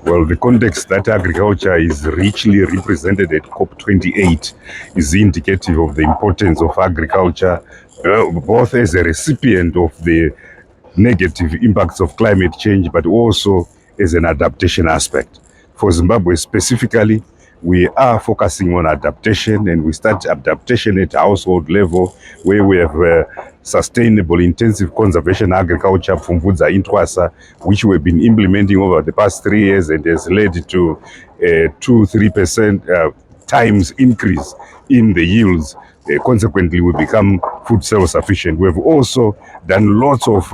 Well, the context that agriculture is richly represented at COP28 is indicative of the importance of agriculture, both as a recipient of the negative impacts of climate change, but also as an adaptation aspect. For Zimbabwe specifically, we are focusing on adaptation, and we start adaptation at household level, where we have sustainable intensive conservation agriculture, Pfumvudza Intwasa, which we've been implementing over the past 3 years and has led to a 2-3% times increase in the yields. Consequently, we become food self-sufficient. We've also done lots of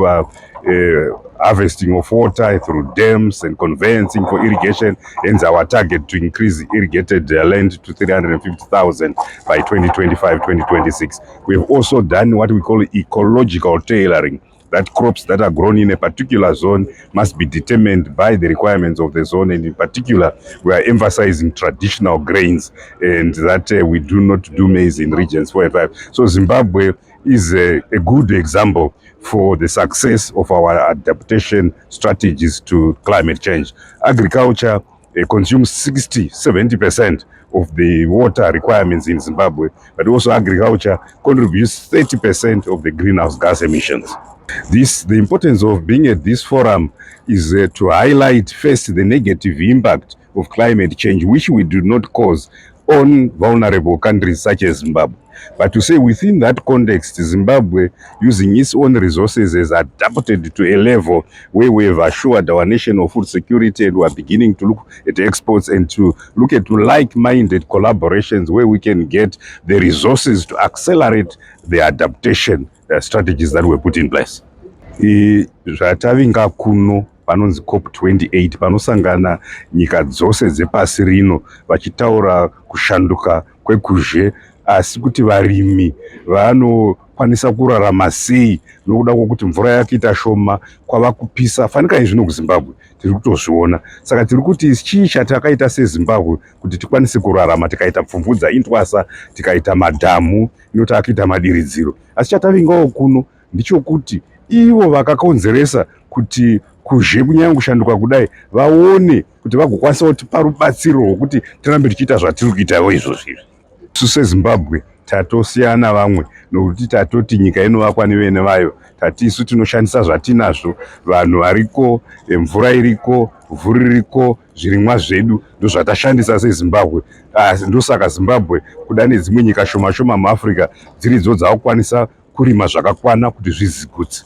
harvesting of water through dams and conveyancing for irrigation, hence our target to increase irrigated land to 350,000 by 2025-2026. We have also done what we call ecological tailoring, that crops that are grown in a particular zone must be determined by the requirements of the zone, and in particular we are emphasizing traditional grains, and that we do not do maize in regions 4 and 5. So Zimbabwe is a good example for the success of our adaptation strategies to climate change. Agriculture consumes 60-70% of the water requirements in Zimbabwe, but also agriculture contributes 30% of the greenhouse gas emissions. The importance of being at this forum is to highlight first the negative impact of climate change, which we do not cause on vulnerable countries such as Zimbabwe. But to say within that context, Zimbabwe, using its own resources, has adapted to a level where we have assured our nation of food security, and we are beginning to look at exports and to look at like-minded collaborations where we can get the resources to accelerate the adaptation strategies that were put in place. Zvatavinga kuno panonzi COP28 panosangana nyika dzose dzepasi rino vachitaura kushanduka kwekuzhe, asi kuti varimi vanokwanisa kurarama sei nokuda kwokuti mvura yakuita shoma, kwava kupisa. Fanika izvino kuZimbabwe tiri kutozviona. Saka tiri kuti chii chatakaita seZimbabwe kuti tikwanise kurarama, tikaita Pfumvudza Intwasa, tikaita madhamu, inotakuita madiridziro. Asi chatavingawo kuno ndichokuti ivo vakakonzeresa kuti kuzhe kunyanya kushanduka kudai vaone kuti vagokwanisa kutipa rubatsiro rwokuti tirambe tichiita zvatiri kuitawo izvozvi. Isu seZimbabwe tatosiyana vamwe nokuti tatoti nyika inovakwa nevene vayo. Tati isu tinoshandisa zvatinazvo, vanhu variko, mvura iriko, vhu ririko, zvirimwa zvedu ndozvatashandisa seZimbabwe. Ndosaka Zimbabwe kuda nedzimwe nyika shoma shoma muAfrica dziridzo dzakukwanisa kurima zvakakwana kuti zvizigutse.